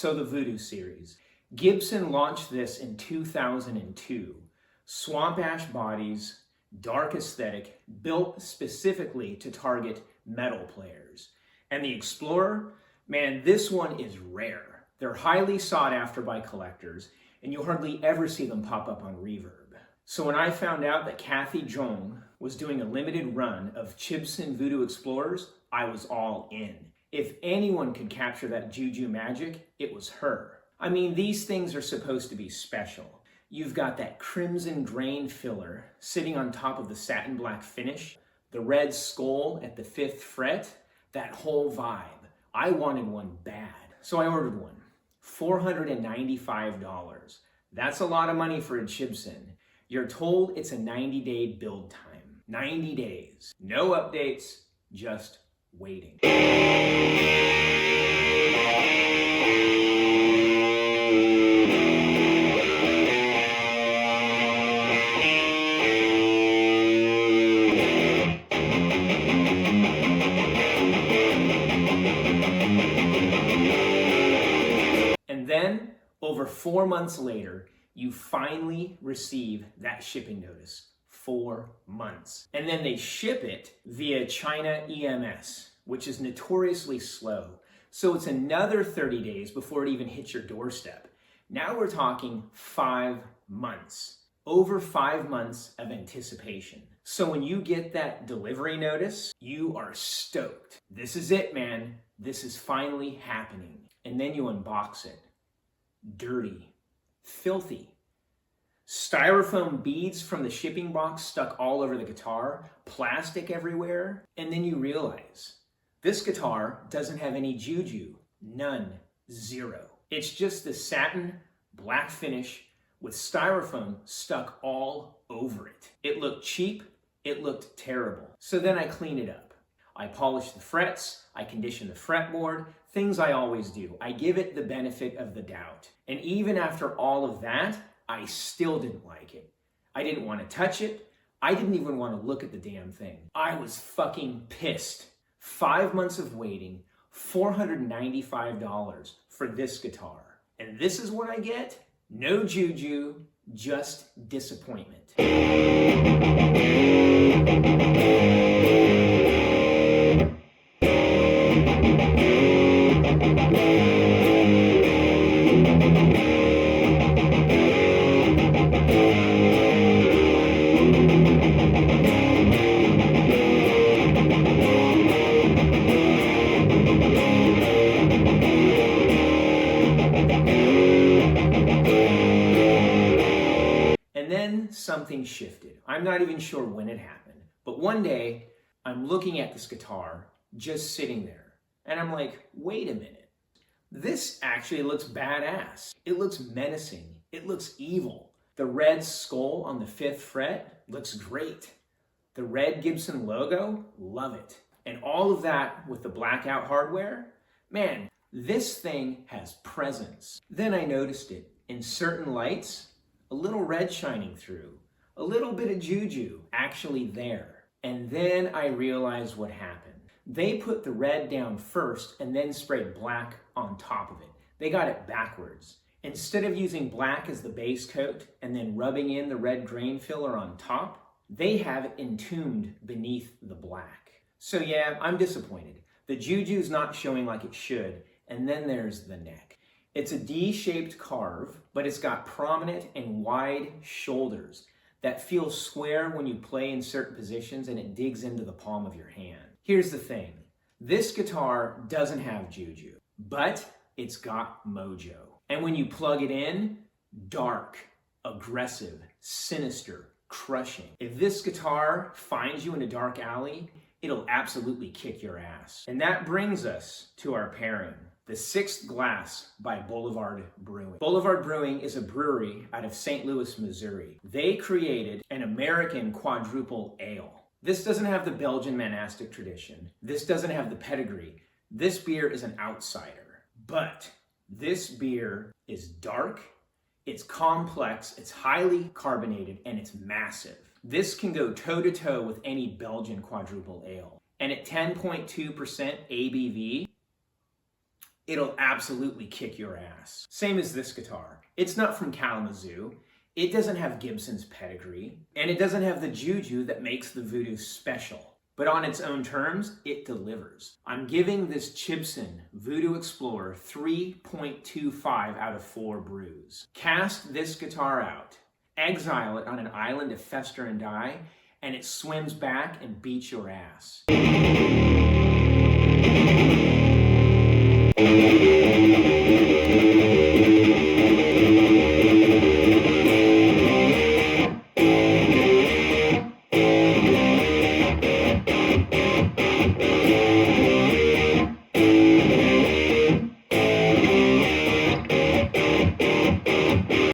So the Voodoo series. Gibson launched this in 2002. Swamp ash bodies, dark aesthetic, built specifically to target metal players. And the Explorer, man, this one is rare. They're highly sought after by collectors, and you'll hardly ever see them pop up on Reverb. So when I found out that Cathy Zhong was doing a limited run of Chibson Voodoo Explorers, I was all in. If anyone could capture that Juju magic, it was her. I mean, these things are supposed to be special. You've got that crimson grain filler sitting on top of the satin black finish, the red skull at the 5th fret, that whole vibe. I wanted one bad, so I ordered one. $495. That's a lot of money for a Chibson. You're told it's a 90-day build time. 90 days. No updates, just waiting. And then, over 4 months later, you finally receive that shipping notice. 4 months. And then they ship it via China EMS, which is notoriously slow. So it's another 30 days before it even hits your doorstep. Now we're talking 5 months. Over 5 months of anticipation. So when you get that delivery notice, you are stoked. This is it, man. This is finally happening. And then you unbox it. Dirty. Filthy. Styrofoam beads from the shipping box stuck all over the guitar, plastic everywhere, and then you realize this guitar doesn't have any Juju. None. Zero. It's just the satin black finish with styrofoam stuck all over it. It looked cheap. It looked terrible. So then I clean it up. I polish the frets, I condition the fretboard, things I always do. I give it the benefit of the doubt. And even after all of that, I still didn't like it. I didn't want to touch it. I didn't even want to look at the damn thing. I was fucking pissed. 5 months of waiting, $495 for this guitar. And this is what I get? No Juju, just disappointment. Something shifted. I'm not even sure when it happened, but one day I'm looking at this guitar just sitting there and I'm like, wait a minute. This actually looks badass. It looks menacing. It looks evil. The red skull on the 5th fret looks great. The red Gibson logo, love it. And all of that with the blackout hardware, man, this thing has presence. Then I noticed it in certain lights. A little red shining through, a little bit of Juju actually there. And then I realized what happened. They put the red down first and then sprayed black on top of it. They got it backwards. Instead of using black as the base coat and then rubbing in the red grain filler on top, they have it entombed beneath the black. So yeah, I'm disappointed. The Juju's not showing like it should, and then there's the neck. It's a D-shaped carve, but it's got prominent and wide shoulders that feel square when you play in certain positions and it digs into the palm of your hand. Here's the thing. This guitar doesn't have Juju, but it's got mojo. And when you plug it in, dark, aggressive, sinister, crushing. If this guitar finds you in a dark alley, it'll absolutely kick your ass. And that brings us to our pairing. The 6th Glass by Boulevard Brewing. Boulevard Brewing is a brewery out of St. Louis, Missouri. They created an American quadrupel ale. This doesn't have the Belgian monastic tradition. This doesn't have the pedigree. This beer is an outsider. But this beer is dark, it's complex, it's highly carbonated, and it's massive. This can go toe-to-toe with any Belgian quadruple ale. And at 10.2% ABV, it'll absolutely kick your ass. Same as this guitar. It's not from Kalamazoo. It doesn't have Gibson's pedigree, and it doesn't have the Juju that makes the Voodoo special. But on its own terms, it delivers. I'm giving this Chibson Voodoo Explorer 3.25 out of 4 brews. Cast this guitar out, exile it on an island to fester and die, and it swims back and beats your ass.